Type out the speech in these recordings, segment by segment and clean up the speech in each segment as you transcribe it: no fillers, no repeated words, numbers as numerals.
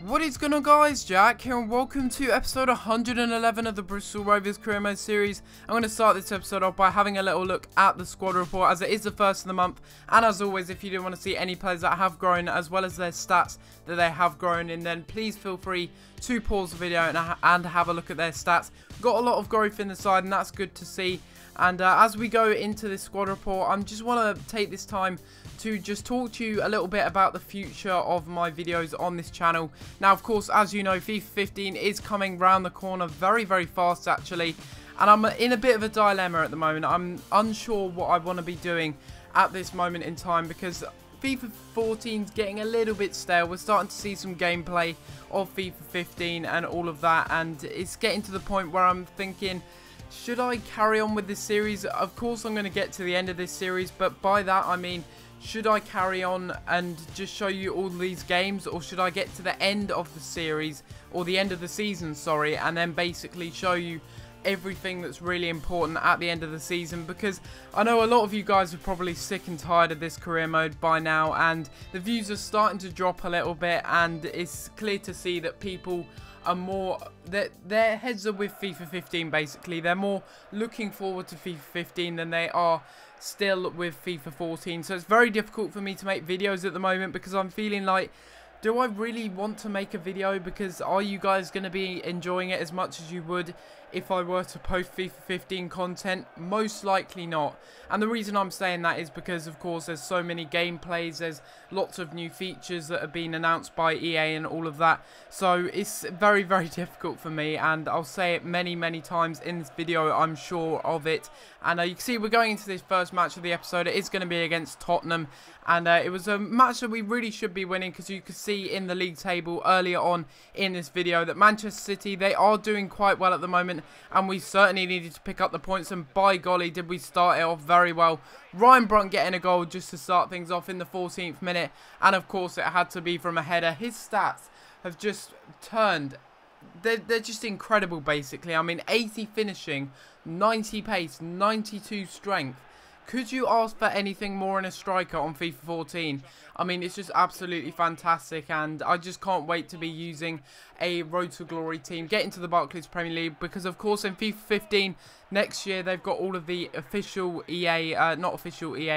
What is going on, guys? Jack here, and welcome to episode 111 of the Bristol Rovers career mode series. I'm going to start this episode off by having a little look at the squad report, as it is the first of the month. And as always, if you do want to see any players that have grown, as well as their stats that they have grown in, then please feel free to pause the video and have a look at their stats. Got a lot of growth in the side, and that's good to see. And as we go into this squad report, I just want to take this time to just talk to you a little bit about the future of my videos on this channel. Now, of course, as you know, FIFA 15 is coming round the corner very, very fast, actually. And I'm in a bit of a dilemma at the moment. I'm unsure what I want to be doing at this moment in time, because FIFA 14 is getting a little bit stale. We're starting to see some gameplay of FIFA 15 and all of that. And it's getting to the point where I'm thinking, should I carry on with this series? Of course, I'm going to get to the end of this series, but by that I mean, should I carry on and just show you all these games, or should I get to the end of the series, or the end of the season, sorry, and then basically show you everything that's really important at the end of the season? Because I know a lot of you guys are probably sick and tired of this career mode by now, and the views are starting to drop a little bit, and it's clear to see that people are more, their heads are with FIFA 15 basically. They're more looking forward to FIFA 15 than they are still with FIFA 14. So it's very difficult for me to make videos at the moment, because I'm feeling like, do I really want to make a video? Because are you guys going to be enjoying it as much as you would if I were to post FIFA 15 content? Most likely not. And the reason I'm saying that is because, of course, there's so many gameplays, there's lots of new features that have been announced by EA and all of that. So it's very, very difficult for me, and I'll say it many, many times in this video, I'm sure of it. And you can see we're going into this first match of the episode. It is going to be against Tottenham, and it was a match that we really should be winning, because you could see in the league table earlier on in this video that Manchester City, they are doing quite well at the moment, and we certainly needed to pick up the points, and by golly did we start it off very well. Ryan Brunt getting a goal just to start things off in the 14th minute, and of course it had to be from a header. His stats have just turned, they're just incredible basically. I mean, 80 finishing, 90 pace, 92 strength. Could you ask for anything more in a striker on FIFA 14? I mean, it's just absolutely fantastic, and I just can't wait to be using a Road to Glory team, get into the Barclays Premier League, because of course in FIFA 15 next year they've got all of the official EA,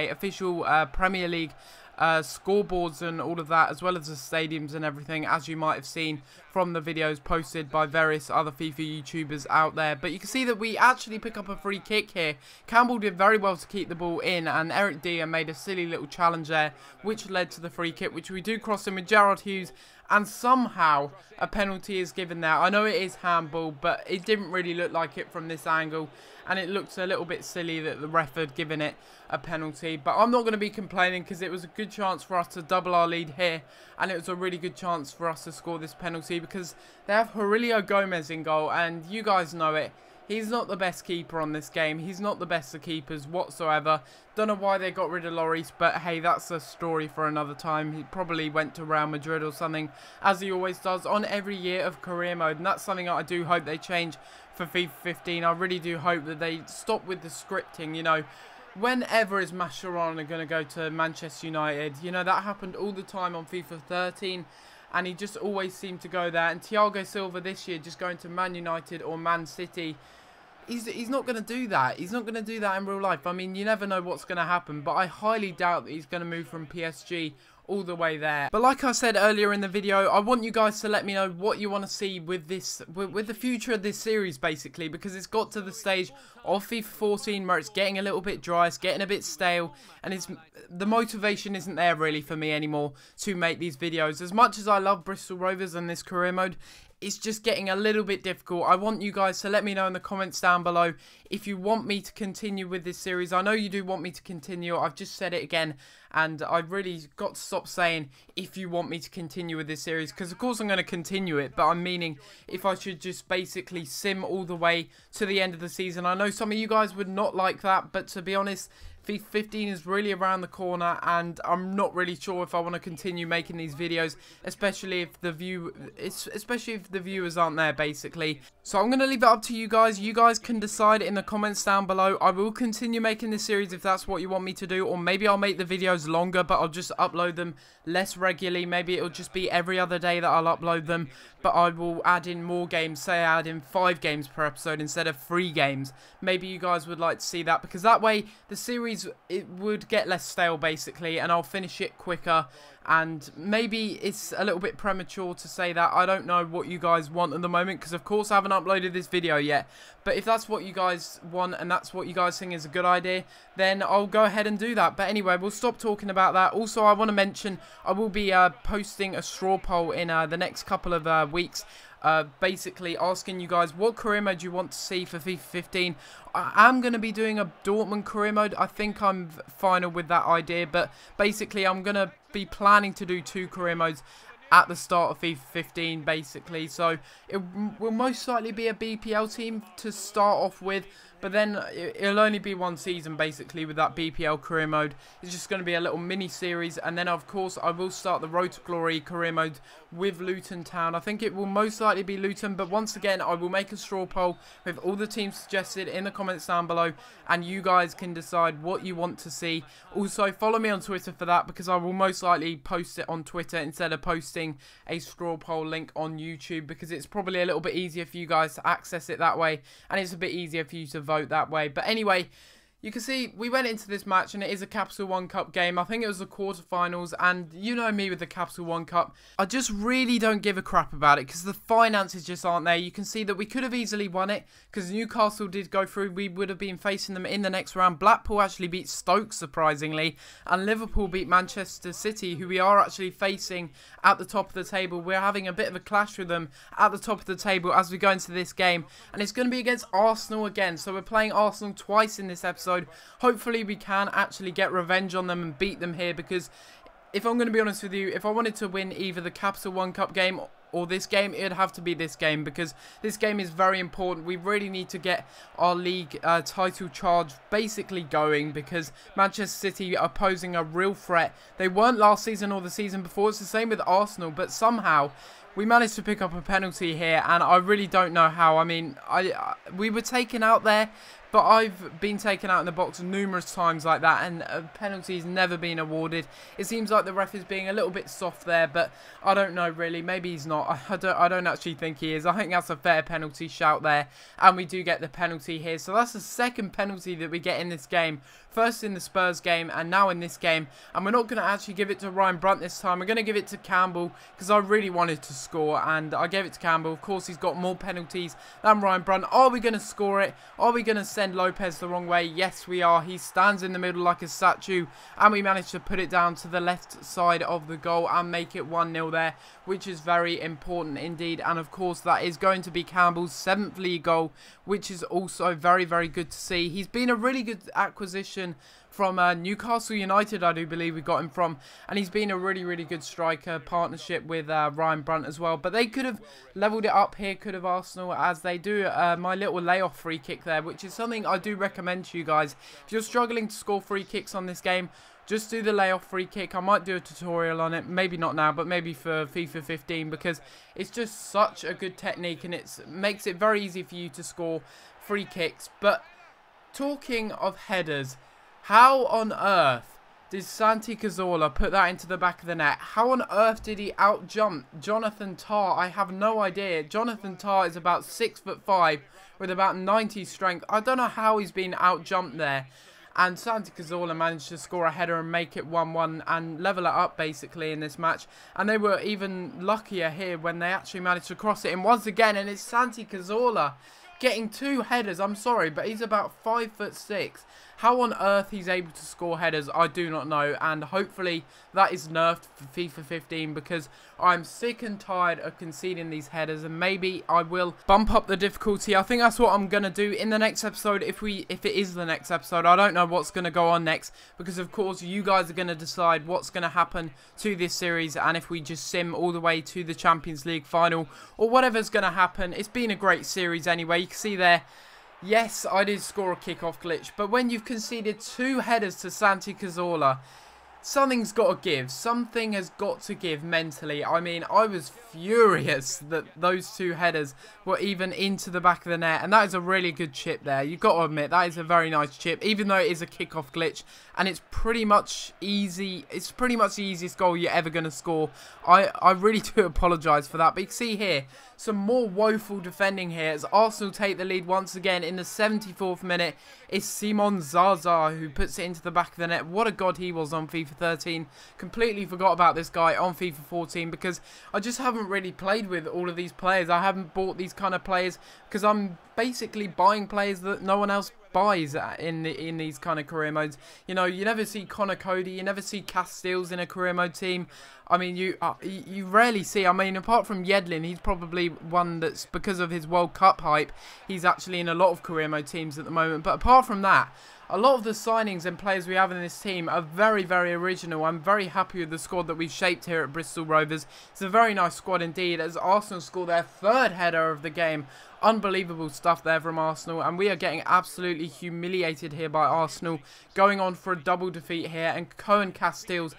official Premier League scoreboards and all of that, as well as the stadiums and everything, as you might have seen from the videos posted by various other FIFA YouTubers out there. But you can see that we actually pick up a free kick here. Campbell did very well to keep the ball in, and Eric Dier made a silly little challenge there, which led to the free kick, which we do cross in with Gerard Hughes, and somehow a penalty is given there. I know it is handball, but it didn't really look like it from this angle, and it looked a little bit silly that the ref had given it a penalty. But I'm not going to be complaining, because it was a good chance for us to double our lead here, and it was a really good chance for us to score this penalty, because they have Aurelio Gomez in goal, and you guys know it. He's not the best keeper on this game. He's not the best of keepers whatsoever. Don't know why they got rid of Lloris, but hey, that's a story for another time. He probably went to Real Madrid or something, as he always does on every year of career mode. And that's something that I do hope they change for FIFA 15. I really do hope that they stop with the scripting, you know. Whenever is Mascherano going to go to Manchester United? You know, that happened all the time on FIFA 13. And he just always seemed to go there. And Thiago Silva this year just going to Man United or Man City. He's not going to do that. He's not going to do that in real life. I mean, you never know what's going to happen. But I highly doubt that he's going to move from PSG all the way there. But like I said earlier in the video, I want you guys to let me know what you want to see with this, with the future of this series basically, because it's got to the stage of FIFA 14 where it's getting a little bit dry, it's getting a bit stale, and the motivation isn't there really for me anymore to make these videos. As much as I love Bristol Rovers and this career mode, it's just getting a little bit difficult. I want you guys to let me know in the comments down below if you want me to continue with this series. I know you do want me to continue. I've just said it again, and I've really got to stop saying if you want me to continue with this series, because of course I'm going to continue it, but I'm meaning if I should just basically sim all the way to the end of the season. I know some of you guys would not like that, but to be honest, FIFA 15 is really around the corner, and I'm not really sure if I want to continue making these videos, especially if the viewers aren't there, basically. So I'm going to leave it up to you guys. You guys can decide in the comments down below. I will continue making this series if that's what you want me to do, or maybe I'll make the videos longer, but I'll just upload them less regularly. Maybe it'll just be every other day that I'll upload them, but I will add in more games. Say I add in 5 games per episode instead of 3 games. Maybe you guys would like to see that, because that way the series, it would get less stale basically, and I'll finish it quicker. And maybe it's a little bit premature to say that. I don't know what you guys want at the moment, because of course I haven't uploaded this video yet. But if that's what you guys want and that's what you guys think is a good idea, then I'll go ahead and do that. But anyway, we'll stop talking about that. Also, I want to mention I will be posting a straw poll in the next couple of weeks. Basically asking you guys what career mode you want to see for FIFA 15. I am going to be doing a Dortmund career mode. I think I'm final with that idea, but basically I'm going to be planning to do 2 career modes at the start of FIFA 15 basically. So it will most likely be a BPL team to start off with, but then it'll only be 1 season basically with that BPL career mode. It's just going to be a little mini series, and then of course I will start the Road to Glory career mode with Luton Town. I think it will most likely be Luton, but once again I will make a straw poll with all the teams suggested in the comments down below, and you guys can decide what you want to see. Also follow me on Twitter for that, because I will most likely post it on Twitter instead of posting a straw poll link on YouTube, because it's probably a little bit easier for you guys to access it that way, and it's a bit easier for you to vote that way. But anyway, you can see we went into this match and it is a Capital One Cup game. I think it was the quarterfinals, and you know me with the Capital One Cup, I just really don't give a crap about it because the finances just aren't there. You can see that we could have easily won it because Newcastle did go through. We would have been facing them in the next round. Blackpool actually beat Stoke surprisingly, and Liverpool beat Manchester City, who we are actually facing at the top of the table. We're having a bit of a clash with them at the top of the table as we go into this game, and it's going to be against Arsenal again. So we're playing Arsenal twice in this episode. Hopefully we can actually get revenge on them and beat them here, because if I'm going to be honest with you, if I wanted to win either the Capital One Cup game or this game, it'd have to be this game, because this game is very important. We really need to get our league title charge basically going, because Manchester City are posing a real threat. They weren't last season or the season before. It's the same with Arsenal, but somehow we managed to pick up a penalty here, and I really don't know how. I mean, we were taken out there, but I've been taken out in the box numerous times like that, and a penalty's never been awarded. It seems like the ref is being a little bit soft there, but I don't know really. Maybe he's not. I don't actually think he is. I think that's a fair penalty shout there, and we do get the penalty here. So that's the second penalty that we get in this game. First in the Spurs game, and now in this game. And we're not going to actually give it to Ryan Brunt this time. We're going to give it to Campbell, because I really wanted to score, and I gave it to Campbell. Of course, he's got more penalties than Ryan Brunt. Are we going to score it? Are we going to send Lopez the wrong way? Yes, we are. He stands in the middle like a statue, and we managed to put it down to the left side of the goal and make it 1-0 there, which is very important indeed. And of course, that is going to be Campbell's 7th league goal, which is also very, very good to see. He's been a really good acquisition from Newcastle United, I do believe we got him from, and he's been a really, really good striker, partnership with Ryan Brunt as well. But they could have levelled it up here, could have Arsenal, as they do. My little layoff free kick there, which is something I do recommend to you guys. If you're struggling to score free kicks on this game, just do the layoff free kick. I might do a tutorial on it, maybe not now, but maybe for FIFA 15, because it's just such a good technique, and it makes it very easy for you to score free kicks. But talking of headers, how on earth did Santi Cazorla put that into the back of the net? How on earth did he out-jump Jonathan Tah? I have no idea. Jonathan Tah is about 6'5" with about 90 strength. I don't know how he's been out-jumped there. And Santi Cazorla managed to score a header and make it 1-1 and level it up basically in this match. And they were even luckier here when they actually managed to cross it in once again. And it's Santi Cazorla getting 2 headers. I'm sorry, but he's about 5'6". How on earth he's able to score headers, I do not know. And hopefully that is nerfed for FIFA 15, because I'm sick and tired of conceding these headers, and maybe I will bump up the difficulty. I think that's what I'm going to do in the next episode, if it is the next episode. I don't know what's going to go on next, because of course you guys are going to decide what's going to happen to this series, and if we just sim all the way to the Champions League final or whatever's going to happen. It's been a great series anyway. You can see there, Yes, I did score a kickoff glitch, but when you've conceded 2 headers to Santi Cazorla, something's got to give. Something has got to give mentally. I mean, I was furious that those 2 headers were even into the back of the net. And that is a really good chip there. You've got to admit, that is a very nice chip. Even though it is a kickoff glitch. And it's pretty much easy. It's pretty much the easiest goal you're ever going to score. I really do apologise for that. But you can see here, some more woeful defending here as Arsenal take the lead once again in the 74th minute. It's Simon Zaza who puts it into the back of the net. What a god he was on FIFA 13. Completely forgot about this guy on FIFA 14 because I just haven't really played with all of these players. I haven't bought these kind of players because I'm basically buying players that no one else buys in these kind of career modes. You know, you never see Connor Cody, you never see Castells in a career mode team. I mean, you rarely see. I mean, apart from Yedlin, he's probably one that's, because of his World Cup hype, he's actually in a lot of career mode teams at the moment. But apart from that, a lot of the signings and players we have in this team are very, very original. I'm very happy with the squad that we've shaped here at Bristol Rovers. It's a very nice squad indeed, as Arsenal score their 3rd header of the game. Unbelievable stuff there from Arsenal, and we are getting absolutely humiliated here by Arsenal, going on for a double defeat here. And Cohen Castells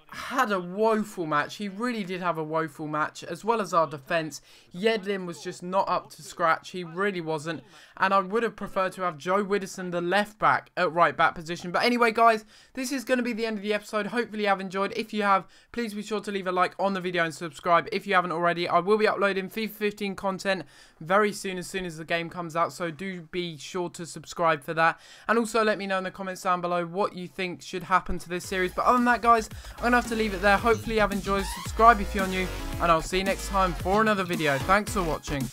had a woeful match. He really did have a woeful match, as well as our defence. Yedlin was just not up to scratch. He really wasn't. And I would have preferred to have Joe Widdowson, the left back, at right back position. But anyway, guys, this is going to be the end of the episode. Hopefully you have enjoyed. If you have, please be sure to leave a like on the video and subscribe if you haven't already. I will be uploading FIFA 15 content very soon as the game comes out. So do be sure to subscribe for that. And also let me know in the comments down below what you think should happen to this series. But other than that, guys, I'm going to have to leave it there. Hopefully you have enjoyed. Subscribe if you're new. And I'll see you next time for another video. Thanks for watching.